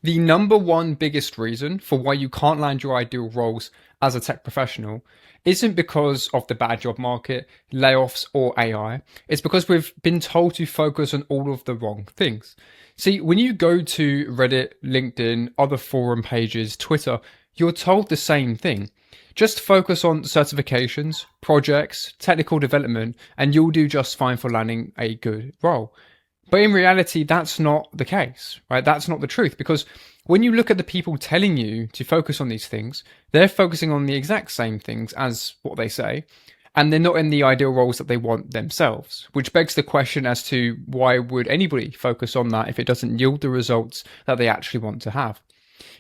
The number one biggest reason for why you can't land your ideal roles as a tech professional isn't because of the bad job market, layoffs, or AI. It's because we've been told to focus on all of the wrong things. See, when you go to Reddit, LinkedIn, other forum pages, Twitter, you're told the same thing. Just focus on certifications, projects, technical development, and you'll do just fine for landing a good role. But in reality, that's not the case, right? That's not the truth, because when you look at the people telling you to focus on these things, they're focusing on the exact same things as what they say, and they're not in the ideal roles that they want themselves, which begs the question as to why would anybody focus on that if it doesn't yield the results that they actually want to have?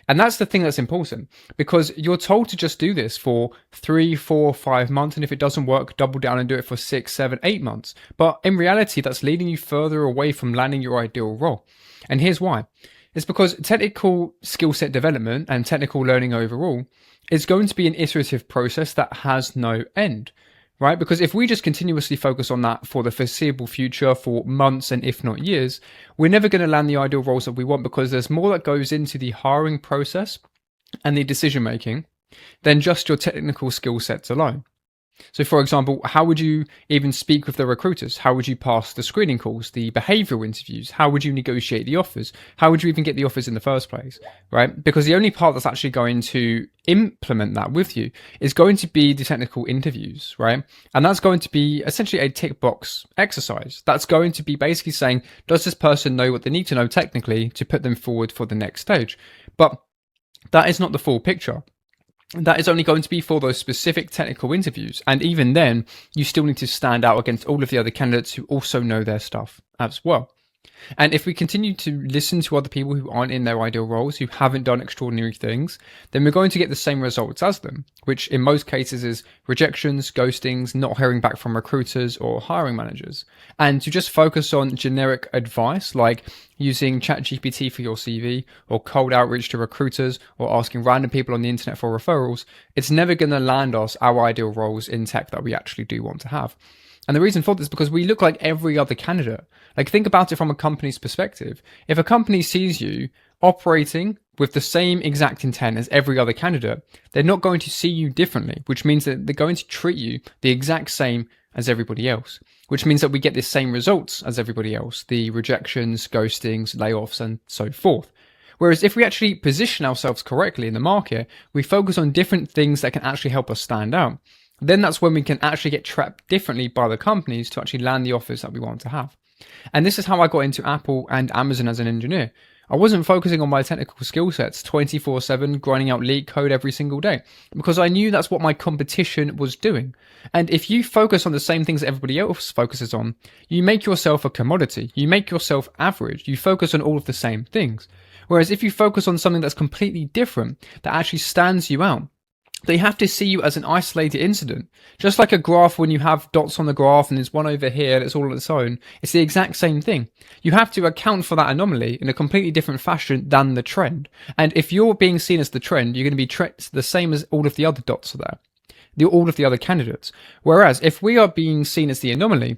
And that's the thing that's important, because you're told to just do this for 3, 4, 5 months. And if it doesn't work, double down and do it for 6, 7, 8 months. But in reality, that's leading you further away from landing your ideal role. And here's why. It's because technical skill set development and technical learning overall is going to be an iterative process that has no end. Right? Because if we just continuously focus on that for the foreseeable future, for months and if not years, we're never going to land the ideal roles that we want, because there's more that goes into the hiring process and the decision making than just your technical skill sets alone. So for example, how would you even speak with the recruiters? How would you pass the screening calls, the behavioral interviews? How would you negotiate the offers? How would you even get the offers in the first place, right? Because the only part that's actually going to implement that with you is going to be the technical interviews, right? And that's going to be essentially a tick box exercise. That's going to be basically saying, does this person know what they need to know technically to put them forward for the next stage? But that is not the full picture. That is only going to be for those specific technical interviews. And even then, you still need to stand out against all of the other candidates who also know their stuff as well. And if we continue to listen to other people who aren't in their ideal roles, who haven't done extraordinary things, then we're going to get the same results as them, which in most cases is rejections, ghostings, not hearing back from recruiters or hiring managers. And to just focus on generic advice like using ChatGPT for your CV or cold outreach to recruiters or asking random people on the internet for referrals, it's never going to land us our ideal roles in tech that we actually do want to have. And the reason for this is because we look like every other candidate. Like, think about it from a company's perspective. If a company sees you operating with the same exact intent as every other candidate, they're not going to see you differently, which means that they're going to treat you the exact same as everybody else, which means that we get the same results as everybody else, the rejections, ghostings, layoffs, and so forth. Whereas if we actually position ourselves correctly in the market, we focus on different things that can actually help us stand out, then that's when we can actually get trapped differently by the companies to actually land the offers that we want to have. And this is how I got into Apple and Amazon as an engineer. I wasn't focusing on my technical skill sets 24/7, grinding out leak code every single day, because I knew that's what my competition was doing. And if you focus on the same things that everybody else focuses on, you make yourself a commodity. You make yourself average. You focus on all of the same things. Whereas if you focus on something that's completely different, that actually stands you out, they have to see you as an isolated incident. Just like a graph, when you have dots on the graph and there's one over here that's all on its own, it's the exact same thing. You have to account for that anomaly in a completely different fashion than the trend. And if you're being seen as the trend, you're going to be the same as all of the other dots are there, all of the other candidates. Whereas if we are being seen as the anomaly,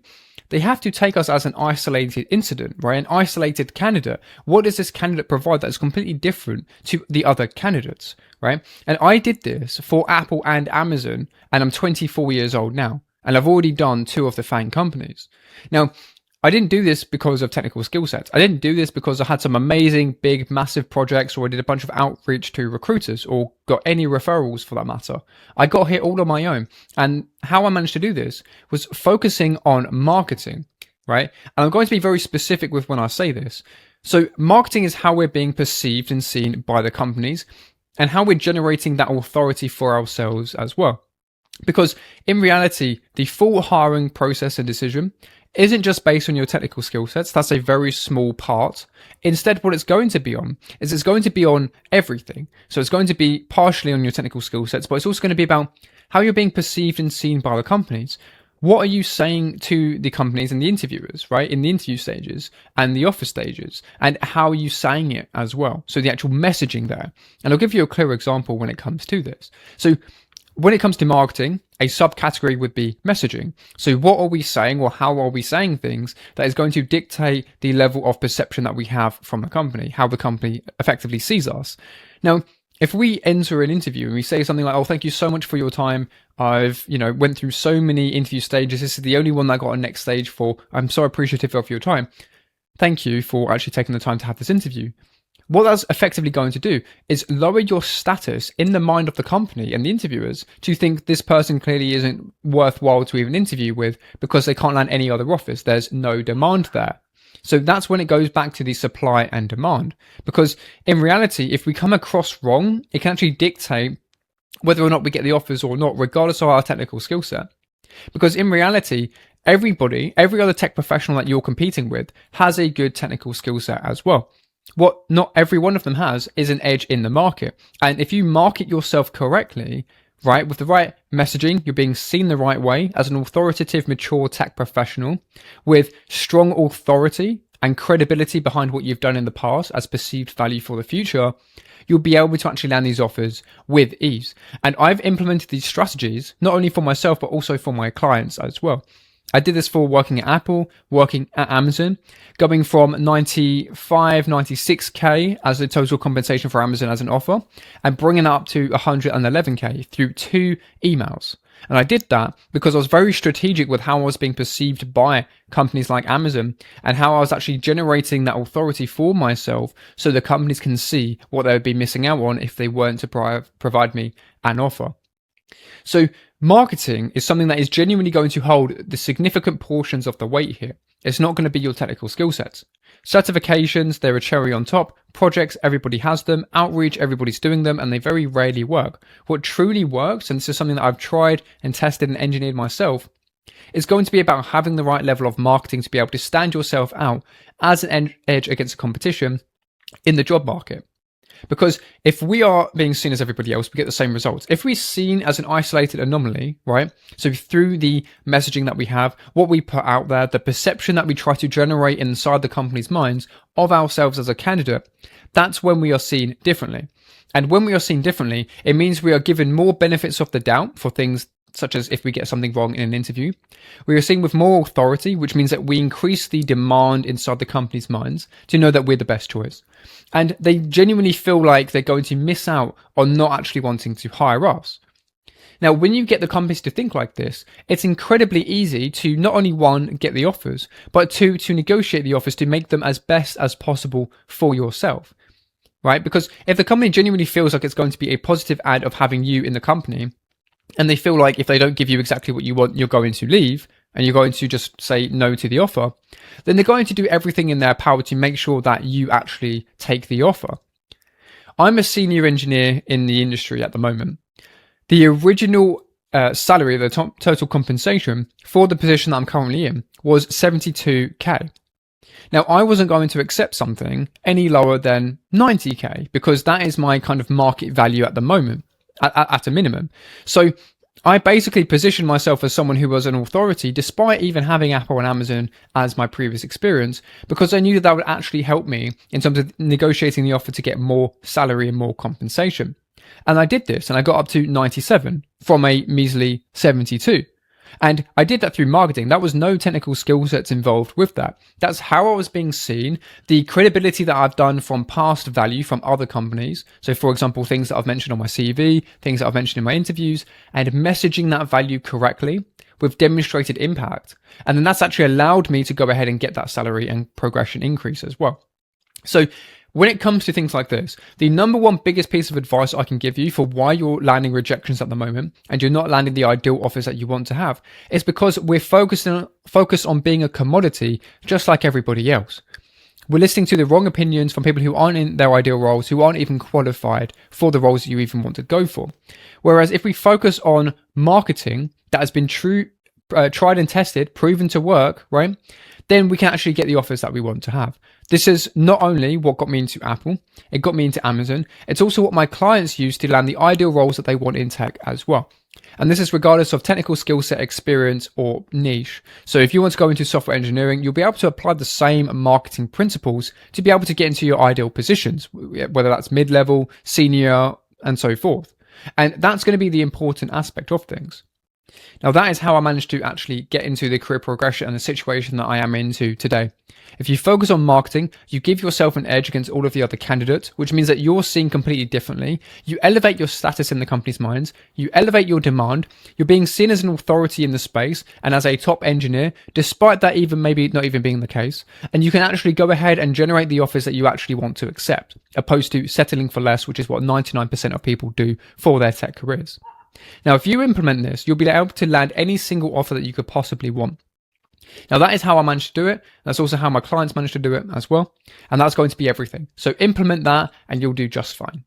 they have to take us as an isolated incident, right? An isolated candidate. What does this candidate provide that is completely different to the other candidates, right? And I did this for Apple and Amazon, and I'm 24 years old now, and I've already done 2 of the FANG companies. Now, I didn't do this because of technical skill sets. I didn't do this because I had some amazing, big, massive projects, or I did a bunch of outreach to recruiters, or got any referrals for that matter. I got here all on my own. And how I managed to do this was focusing on marketing, right? And I'm going to be very specific with when I say this. So marketing is how we're being perceived and seen by the companies, and how we're generating that authority for ourselves as well. Because in reality, the full hiring process and decision isn't just based on your technical skill sets. That's a very small part. Instead, what it's going to be on is it's going to be on everything. So it's going to be partially on your technical skill sets, but it's also going to be about how you're being perceived and seen by the companies. What are you saying to the companies and the interviewers, right? In the interview stages and the offer stages, and how are you saying it as well? So the actual messaging there. And I'll give you a clear example when it comes to this. So when it comes to marketing a subcategory would be messaging. So what are we saying, or how are we saying things that is going to dictate the level of perception that we have from the company, how the company effectively sees us. Now, if we enter an interview and we say something like, oh, thank you so much for your time. I've, went through so many interview stages. This is the only one that I got a next stage for. I'm so appreciative of your time. Thank you for actually taking the time to have this interview. What that's effectively going to do is lower your status in the mind of the company and the interviewers to think this person clearly isn't worthwhile to even interview with because they can't land any other offers. There's no demand there. So that's when it goes back to the supply and demand. Because in reality, if we come across wrong, it can actually dictate whether or not we get the offers or not, regardless of our technical skill set. Because in reality, every other tech professional that you're competing with has a good technical skill set as well. What not every one of them has is an edge in the market. And if you market yourself correctly, right, with the right messaging, you're being seen the right way as an authoritative, mature tech professional with strong authority and credibility behind what you've done in the past as perceived value for the future, you'll be able to actually land these offers with ease. And I've implemented these strategies, not only for myself, but also for my clients as well. I did this for working at Apple, working at Amazon, going from 95, 96K as the total compensation for Amazon as an offer, and bringing that up to 111K through 2 emails. And I did that because I was very strategic with how I was being perceived by companies like Amazon and how I was actually generating that authority for myself so the companies can see what they would be missing out on if they weren't to provide me an offer. So marketing is something that is genuinely going to hold the significant portions of the weight here. It's not going to be your technical skill sets. Certifications, they're a cherry on top. Projects, everybody has them. Outreach, everybody's doing them, and they very rarely work. What truly works, and this is something that I've tried and tested and engineered myself, is going to be about having the right level of marketing to be able to stand yourself out as an edge against the competition in the job market. Because if we are being seen as everybody else, we get the same results. If we're seen as an isolated anomaly, right? So through the messaging that we have, what we put out there, the perception that we try to generate inside the company's minds of ourselves as a candidate, that's when we are seen differently. And when we are seen differently, it means we are given more benefits of the doubt for things such as if we get something wrong in an interview. We are seen with more authority, which means that we increase the demand inside the company's minds to know that we're the best choice. And they genuinely feel like they're going to miss out on not actually wanting to hire us. Now, when you get the companies to think like this, it's incredibly easy to not only one, get the offers, but two, to negotiate the offers to make them as best as possible for yourself, right? Because if the company genuinely feels like it's going to be a positive ad of having you in the company, and they feel like if they don't give you exactly what you want, you're going to leave and you're going to just say no to the offer, then they're going to do everything in their power to make sure that you actually take the offer. I'm a senior engineer in the industry at the moment. The original salary, the total compensation for the position that I'm currently in was 72K. Now, I wasn't going to accept something any lower than 90K because that is my kind of market value at the moment. At a minimum. So I basically positioned myself as someone who was an authority despite even having Apple and Amazon as my previous experience, because I knew that would actually help me in terms of negotiating the offer to get more salary and more compensation. And I did this and I got up to 97 from a measly 72. And I did that through marketing. That was no technical skill sets involved with that. That's how I was being seen, the credibility that I've done from past value from other companies. So for example, things that I've mentioned on my CV, things that I've mentioned in my interviews, and messaging that value correctly with demonstrated impact. And then that's actually allowed me to go ahead and get that salary and progression increase as well. So when it comes to things like this, the number one biggest piece of advice I can give you for why you're landing rejections at the moment and you're not landing the ideal offers that you want to have is because we're focused on being a commodity just like everybody else. We're listening to the wrong opinions from people who aren't in their ideal roles, who aren't even qualified for the roles that you even want to go for. Whereas if we focus on marketing that has been tried and tested, proven to work, right? Then we can actually get the offers that we want to have. This is not only what got me into Apple, it got me into Amazon. It's also what my clients use to land the ideal roles that they want in tech as well. And this is regardless of technical skill set, experience, or niche. So if you want to go into software engineering, you'll be able to apply the same marketing principles to be able to get into your ideal positions, whether that's mid-level, senior, and so forth. And that's going to be the important aspect of things. Now, that is how I managed to actually get into the career progression and the situation that I am into today. If you focus on marketing, you give yourself an edge against all of the other candidates, which means that you're seen completely differently. You elevate your status in the company's minds, you elevate your demand, you're being seen as an authority in the space and as a top engineer, despite that even maybe not even being the case. And you can actually go ahead and generate the offers that you actually want to accept, opposed to settling for less, which is what 99% of people do for their tech careers. Now, if you implement this, you'll be able to land any single offer that you could possibly want. Now, that is how I managed to do it. That's also how my clients managed to do it as well. And that's going to be everything. So implement that and you'll do just fine.